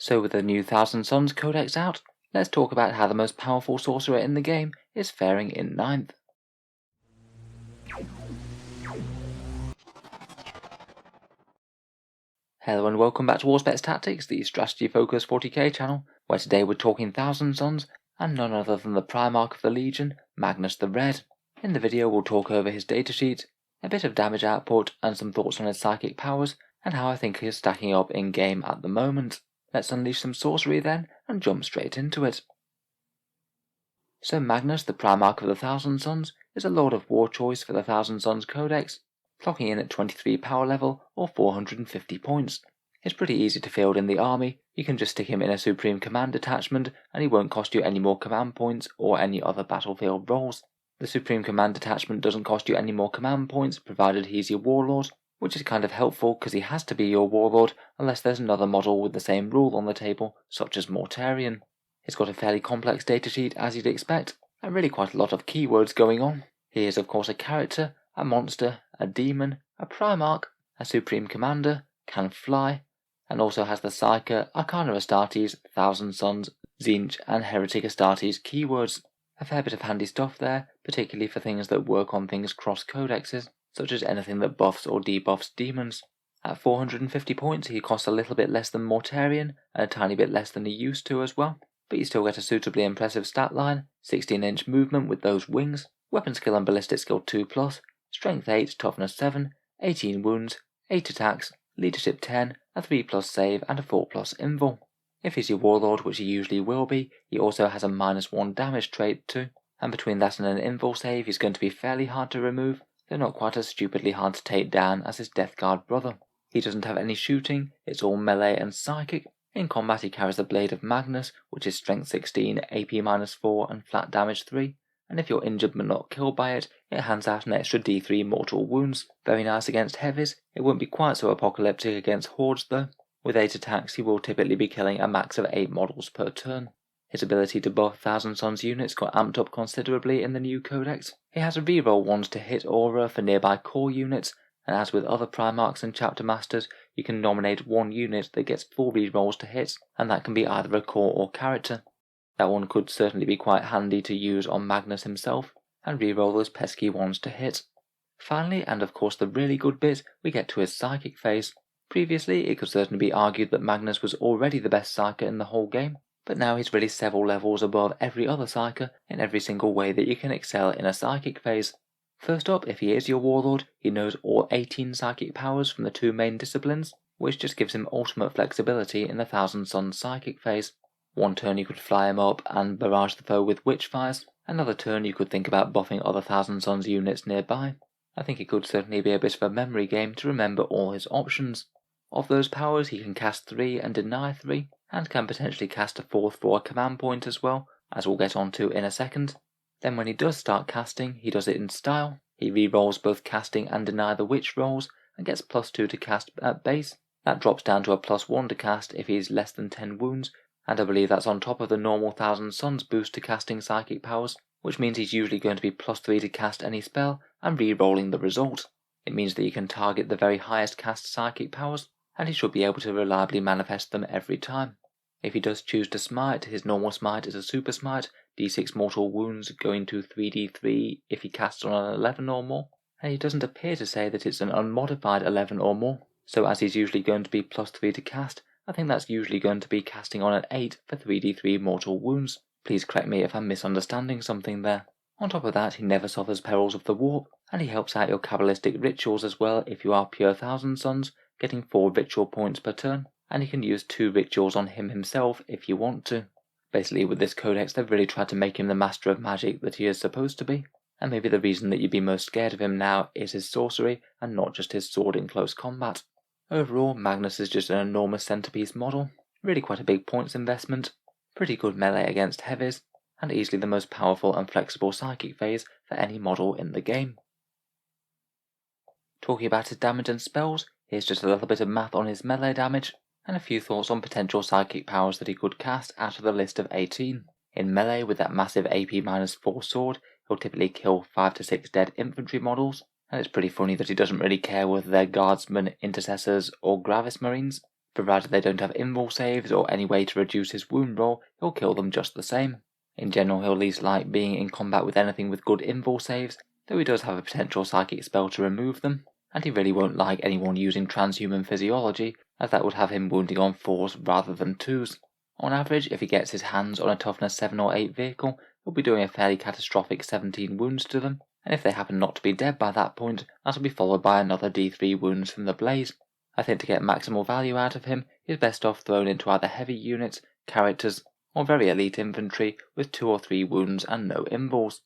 So with the new Thousand Sons Codex out, let's talk about how the most powerful sorcerer in the game is faring in 9th. Hello and welcome back to Auspex Tactics, the strategy focused 40k channel, where today we're talking Thousand Sons and none other than the Primarch of the Legion, Magnus the Red. In the video we'll talk over his datasheet, a bit of damage output and some thoughts on his psychic powers and how I think he is stacking up in game at the moment. Let's unleash some sorcery then and jump straight into it. So Magnus, the Primarch of the Thousand Sons, is a Lord of War choice for the Thousand Sons Codex, clocking in at 23 power level or 450 points. It's pretty easy to field in the army. You can just stick him in a Supreme Command detachment and he won't cost you any more command points or any other battlefield roles. The Supreme Command detachment doesn't cost you any more command points provided he's your warlord, which is kind of helpful because he has to be your warlord unless there's another model with the same rule on the table, such as Mortarion. He's got a fairly complex datasheet as you'd expect, and really quite a lot of keywords going on. He is of course a character, a monster, a demon, a Primarch, a Supreme Commander, can fly, and also has the Psyker, Arcana Astartes, Thousand Sons, Tzeentch and Heretic Astartes keywords. A fair bit of handy stuff there, particularly for things that work on things cross codexes, such as anything that buffs or debuffs demons. At 450 points he costs a little bit less than Mortarion, and a tiny bit less than he used to as well, but you still get a suitably impressive stat line, 16-inch movement with those wings, weapon skill and ballistic skill 2+, strength 8, toughness 7, 18 wounds, 8 attacks, leadership 10, a 3+ save and a 4+ invul. If he's your warlord, which he usually will be, he also has a -1 damage trait too, and between that and an invul save he's going to be fairly hard to remove, though not quite as stupidly hard to take down as his Death Guard brother. He doesn't have any shooting, it's all melee and psychic. In combat he carries the Blade of Magnus, which is strength 16, AP -4 and flat damage 3, and if you're injured but not killed by it, it hands out an extra D3 mortal wounds. Very nice against heavies. It won't be quite so apocalyptic against hordes though. With 8 attacks he will typically be killing a max of 8 models per turn. His ability to buff Thousand Sons units got amped up considerably in the new codex. He has a reroll 1s to hit aura for nearby core units, and as with other Primarchs and Chapter Masters, you can nominate one unit that gets 4 rerolls to hit, and that can be either a core or character. That one could certainly be quite handy to use on Magnus himself, and reroll those pesky ones to hit. Finally, and of course the really good bit, we get to his psychic phase. Previously, it could certainly be argued that Magnus was already the best psyker in the whole game, but now he's really several levels above every other psyker in every single way that you can excel in a psychic phase. First up, if he is your warlord, he knows all 18 psychic powers from the 2 main disciplines, which just gives him ultimate flexibility in the Thousand Sons psychic phase. One turn you could fly him up and barrage the foe with witchfires, another turn you could think about buffing other Thousand Sons units nearby. I think it could certainly be a bit of a memory game to remember all his options. Of those powers he can cast 3 and deny 3, and can potentially cast a 4th for a command point as well, as we'll get onto in a second. Then when he does start casting, he does it in style. He re-rolls both casting and deny the witch rolls, and gets +2 to cast at base. That drops down to a +1 to cast if he's less than 10 wounds, and I believe that's on top of the normal Thousand Sons boost to casting psychic powers, which means he's usually going to be +3 to cast any spell, and re-rolling the result. It means that you can target the very highest cast psychic powers, and he should be able to reliably manifest them every time. If he does choose to smite, his normal smite is a super smite, d6 mortal wounds going to 3d3 if he casts on an 11 or more, and he doesn't appear to say that it's an unmodified 11 or more, so as he's usually going to be +3 to cast, I think that's usually going to be casting on an 8 for 3d3 mortal wounds. Please correct me if I'm misunderstanding something there. On top of that, he never suffers perils of the warp, and he helps out your Kabbalistic rituals as well if you are pure Thousand Sons, getting 4 ritual points per turn, and you can use 2 rituals on him himself if you want to. Basically with this codex they've really tried to make him the master of magic that he is supposed to be, and maybe the reason that you'd be most scared of him now is his sorcery and not just his sword in close combat. Overall, Magnus is just an enormous centerpiece model, really quite a big points investment, pretty good melee against heavies, and easily the most powerful and flexible psychic phase for any model in the game. Talking about his damage and spells, here's just a little bit of math on his melee damage, and a few thoughts on potential psychic powers that he could cast out of the list of 18. In melee, with that massive AP -4 sword, he'll typically kill 5 to 6 dead infantry models, and it's pretty funny that he doesn't really care whether they're guardsmen, intercessors, or Gravis Marines. Provided they don't have invul saves or any way to reduce his wound roll, he'll kill them just the same. In general, he'll least like being in combat with anything with good invul saves, though he does have a potential psychic spell to remove them, and he really won't like anyone using transhuman physiology, as that would have him wounding on 4s rather than 2s. On average, if he gets his hands on a toughness 7 or 8 vehicle, he'll be doing a fairly catastrophic 17 wounds to them, and if they happen not to be dead by that point, that'll be followed by another D3 wounds from the blaze. I think to get maximal value out of him, he's best off thrown into either heavy units, characters, or very elite infantry with 2 or 3 wounds and no invuls.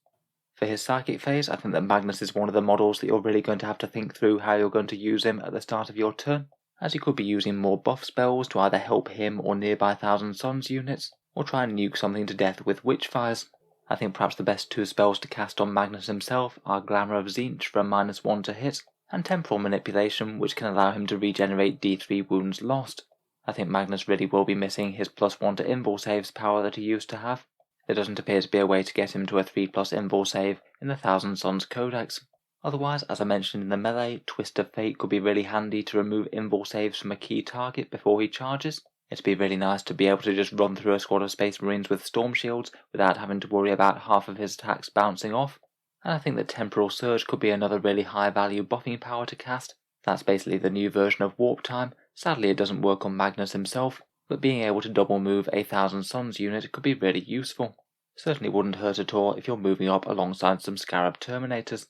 For his psychic phase, I think that Magnus is one of the models that you're really going to have to think through how you're going to use him at the start of your turn, as you could be using more buff spells to either help him or nearby Thousand Sons units, or try and nuke something to death with Witchfires. I think perhaps the best 2 spells to cast on Magnus himself are Glamour of Tzeentch for a -1 to hit, and Temporal Manipulation, which can allow him to regenerate D3 wounds lost. I think Magnus really will be missing his +1 to invul saves power that he used to have. There doesn't appear to be a way to get him to a 3+ invul save in the Thousand Sons Codex. Otherwise, as I mentioned in the melee, Twist of Fate could be really handy to remove invul saves from a key target before he charges. It'd be really nice to be able to just run through a squad of Space Marines with Storm Shields without having to worry about half of his attacks bouncing off. And I think that Temporal Surge could be another really high value buffing power to cast. That's basically the new version of Warp Time. Sadly, it doesn't work on Magnus himself, but being able to double move a Thousand Sons unit could be really useful. Certainly wouldn't hurt at all if you're moving up alongside some Scarab Terminators.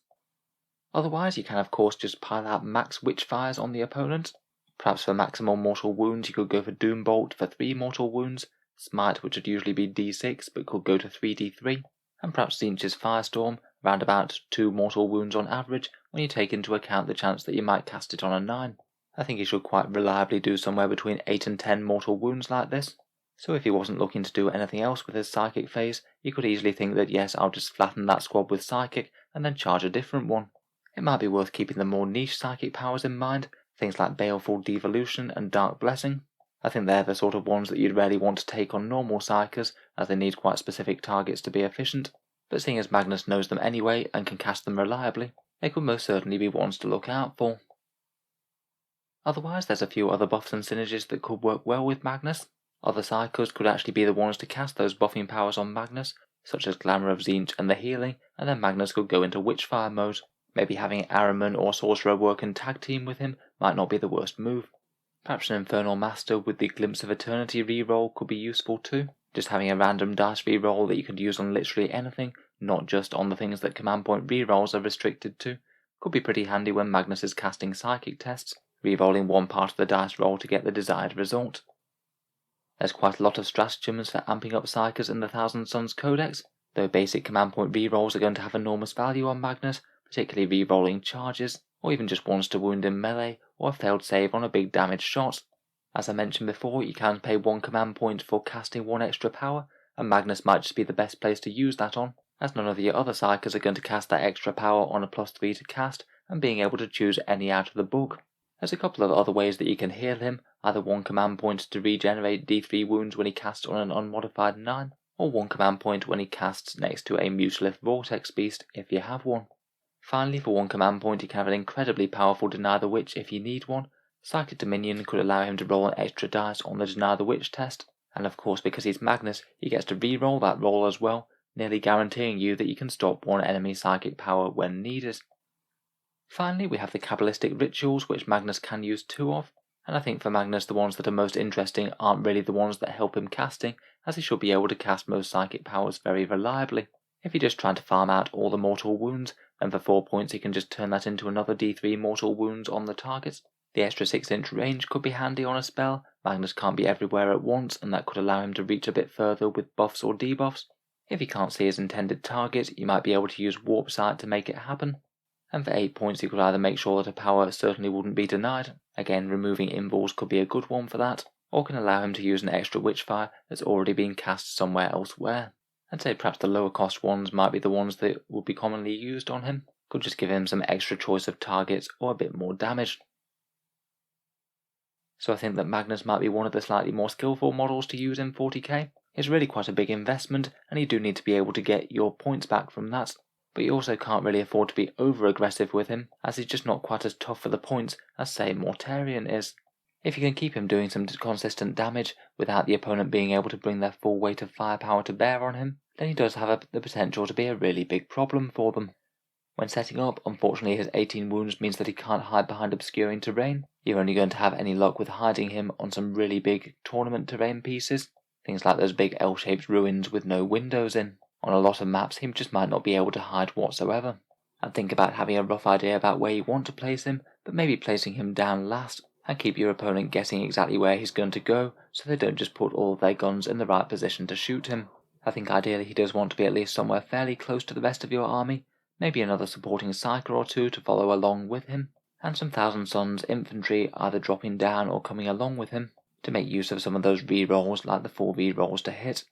Otherwise, you can of course just pile out max Witchfires on the opponent. Perhaps for maximal mortal wounds you could go for Doombolt for 3 mortal wounds, Smite which would usually be D6 but could go to 3D3, and perhaps Tzeentch's Firestorm, round about 2 mortal wounds on average when you take into account the chance that you might cast it on a 9. I think he should quite reliably do somewhere between 8 and 10 mortal wounds like this. So if he wasn't looking to do anything else with his Psychic phase, you could easily think that yes, I'll just flatten that squad with Psychic and then charge a different one. It might be worth keeping the more niche Psychic powers in mind, things like Baleful Devolution and Dark Blessing. I think they're the sort of ones that you'd rarely want to take on normal Psychers, as they need quite specific targets to be efficient, but seeing as Magnus knows them anyway and can cast them reliably, they could most certainly be ones to look out for. Otherwise, there's a few other buffs and synergies that could work well with Magnus. Other Psychers could actually be the ones to cast those buffing powers on Magnus, such as Glamour of Tzeentch and the healing, and then Magnus could go into Witchfire mode. Maybe having Ahriman or Sorcerer work and tag team with him might not be the worst move. Perhaps an Infernal Master with the Glimpse of Eternity reroll could be useful too. Just having a random dice reroll that you could use on literally anything, not just on the things that command point rerolls are restricted to, could be pretty handy when Magnus is casting psychic tests, rerolling one part of the dice roll to get the desired result. There's quite a lot of stratagems for amping up Psychers in the Thousand Sons Codex, though basic command point rerolls are going to have enormous value on Magnus, particularly rerolling charges, or even just ones to wound in melee, or a failed save on a big damage shot. As I mentioned before, you can pay 1 command point for casting 1 extra power, and Magnus might just be the best place to use that on, as none of your other Psychers are going to cast that extra power on a +3 to cast, and being able to choose any out of the book. There's a couple of other ways that you can heal him, either 1 command point to regenerate D3 wounds when he casts on an unmodified 9, or 1 command point when he casts next to a Mutalith Vortex Beast if you have one. Finally, for 1 command point you can have an incredibly powerful Deny the Witch if you need one. Psychic Dominion could allow him to roll an extra dice on the Deny the Witch test, and of course because he's Magnus, he gets to re-roll that roll as well, nearly guaranteeing you that you can stop one enemy psychic power when needed. Finally, we have the Kabbalistic Rituals, which Magnus can use 2 of, and I think for Magnus the ones that are most interesting aren't really the ones that help him casting, as he should be able to cast most psychic powers very reliably. If you're just trying to farm out all the mortal wounds, then for 4 points he can just turn that into another D3 mortal wounds on the target. The extra 6-inch range could be handy on a spell. Magnus can't be everywhere at once, and that could allow him to reach a bit further with buffs or debuffs. If he can't see his intended target, you might be able to use Warp Sight to make it happen. And for 8 points you could either make sure that a power certainly wouldn't be denied, again removing invuls could be a good one for that, or can allow him to use an extra Witchfire that's already been cast somewhere elsewhere. I'd say perhaps the lower cost ones might be the ones that would be commonly used on him, could just give him some extra choice of targets or a bit more damage. So I think that Magnus might be one of the slightly more skillful models to use in 40k. It's really quite a big investment, and you do need to be able to get your points back from that, but you also can't really afford to be over aggressive with him, as he's just not quite as tough for the points as say Mortarion is. If you can keep him doing some consistent damage without the opponent being able to bring their full weight of firepower to bear on him, then he does have the potential to be a really big problem for them. When setting up, unfortunately his 18 wounds means that he can't hide behind obscuring terrain. You're only going to have any luck with hiding him on some really big tournament terrain pieces, things like those big L-shaped ruins with no windows in. On a lot of maps he just might not be able to hide whatsoever. And think about having a rough idea about where you want to place him, but maybe placing him down last, and keep your opponent guessing exactly where he's going to go, so they don't just put all of their guns in the right position to shoot him. I think ideally he does want to be at least somewhere fairly close to the rest of your army, maybe another supporting psyker or two to follow along with him, and some Thousand Sons infantry either dropping down or coming along with him, to make use of some of those rerolls like the 4 rerolls to hit.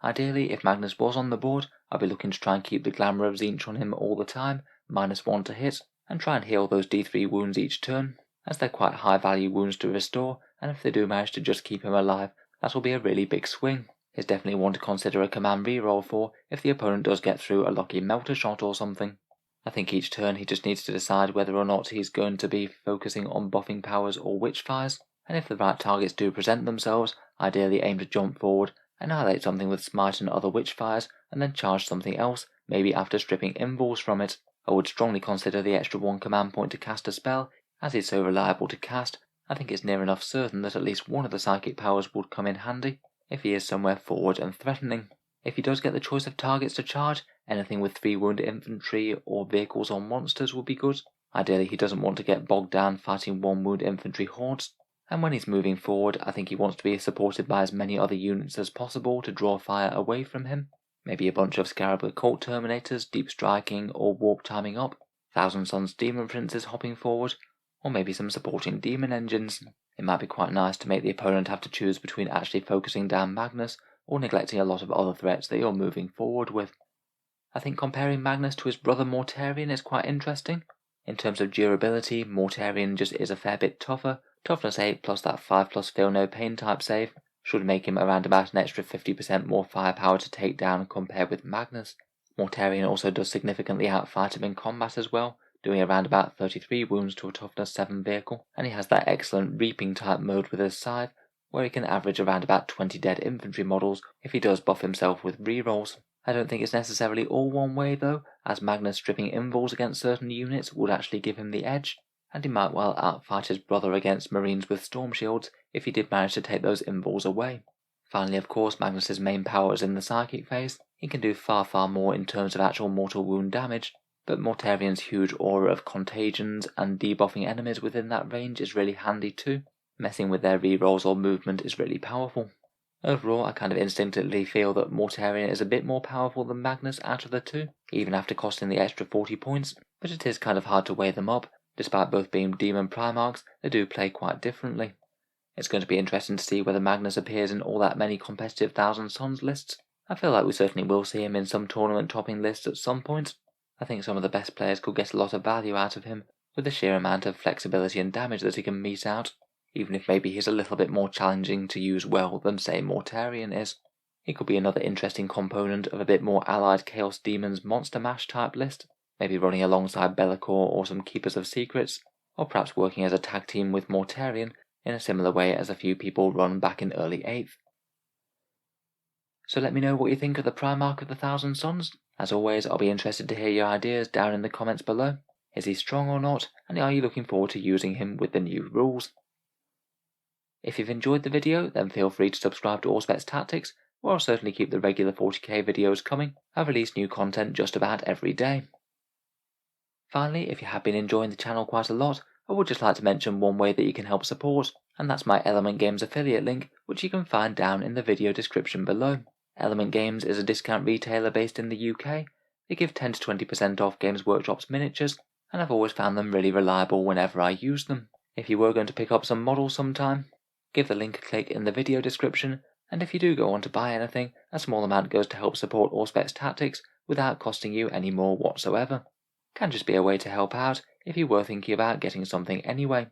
Ideally, if Magnus was on the board, I'd be looking to try and keep the Glamour of Tzeentch on him all the time, -1 to hit, and try and heal those D3 wounds each turn, as they're quite high value wounds to restore, and if they do manage to just keep him alive, that will be a really big swing. Is definitely one to consider a command reroll for if the opponent does get through a lucky melter shot or something. I think each turn he just needs to decide whether or not he's going to be focusing on buffing powers or witchfires, and if the right targets do present themselves, ideally aim to jump forward, annihilate something with smite and other witchfires, and then charge something else, maybe after stripping invuls from it. I would strongly consider the extra 1 command point to cast a spell, as he's so reliable to cast. I think it's near enough certain that at least one of the psychic powers would come in handy, if he is somewhere forward and threatening. If he does get the choice of targets to charge, anything with 3 wound infantry or vehicles or monsters would be good. Ideally he doesn't want to get bogged down fighting 1 wound infantry hordes, and when he's moving forward I think he wants to be supported by as many other units as possible to draw fire away from him. Maybe a bunch of Scarab Occult Terminators deep striking or warp timing up, Thousand Sons Demon Princes hopping forward, or maybe some supporting demon engines. It might be quite nice to make the opponent have to choose between actually focusing down Magnus or neglecting a lot of other threats that you're moving forward with. I think comparing Magnus to his brother Mortarion is quite interesting. In terms of durability, Mortarion just is a fair bit tougher. Toughness 8 plus that 5 plus feel no pain type save should make him around about an extra 50% more firepower to take down compared with Magnus. Mortarion also does significantly outfight him in combat as well, doing around about 33 wounds to a toughness 7 vehicle, and he has that excellent reaping type mode with his scythe, where he can average around about 20 dead infantry models if he does buff himself with rerolls. I don't think it's necessarily all one way though, as Magnus stripping invuls against certain units would actually give him the edge, and he might well outfight his brother against marines with storm shields if he did manage to take those invuls away. Finally, of course, Magnus's main power is in the psychic phase. He can do far more in terms of actual mortal wound damage, but Mortarion's huge aura of contagions and debuffing enemies within that range is really handy too. Messing with their rerolls or movement is really powerful. Overall, I kind of instinctively feel that Mortarion is a bit more powerful than Magnus out of the two, even after costing the extra 40 points, but it is kind of hard to weigh them up. Despite both being demon Primarchs, they do play quite differently. It's going to be interesting to see whether Magnus appears in all that many competitive Thousand Sons lists. I feel like we certainly will see him in some tournament topping lists at some point. I think some of the best players could get a lot of value out of him, with the sheer amount of flexibility and damage that he can mete out, even if maybe he's a little bit more challenging to use well than say Mortarion is. He could be another interesting component of a bit more allied Chaos Demons Monster Mash type list, maybe running alongside Be'lakor or some Keepers of Secrets, or perhaps working as a tag team with Mortarion in a similar way as a few people run back in early 8th. So let me know what you think of the Primarch of the Thousand Sons. As always, I'll be interested to hear your ideas down in the comments below. Is he strong or not, and are you looking forward to using him with the new rules? If you've enjoyed the video, then feel free to subscribe to Auspex Tactics, or I'll certainly keep the regular 40k videos coming. I release new content just about every day. Finally, if you have been enjoying the channel quite a lot, I would just like to mention one way that you can help support, and that's my Element Games affiliate link, which you can find down in the video description below. Element Games is a discount retailer based in the UK. They give 10 to 20% off Games Workshop's miniatures, and I've always found them really reliable whenever I use them. If you were going to pick up some models sometime, give the link a click in the video description, and if you do go on to buy anything, a small amount goes to help support Auspex Tactics without costing you any more whatsoever. Can just be a way to help out if you were thinking about getting something anyway.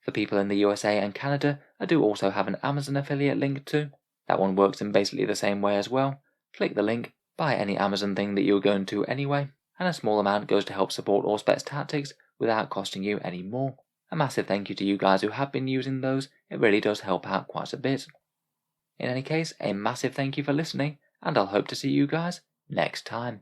For people in the USA and Canada, I do also have an Amazon affiliate link too. That one works in basically the same way as well. Click the link, buy any Amazon thing that you're going to anyway, and a small amount goes to help support Auspex Tactics without costing you any more. A massive thank you to you guys who have been using those, it really does help out quite a bit. In any case, a massive thank you for listening, and I'll hope to see you guys next time.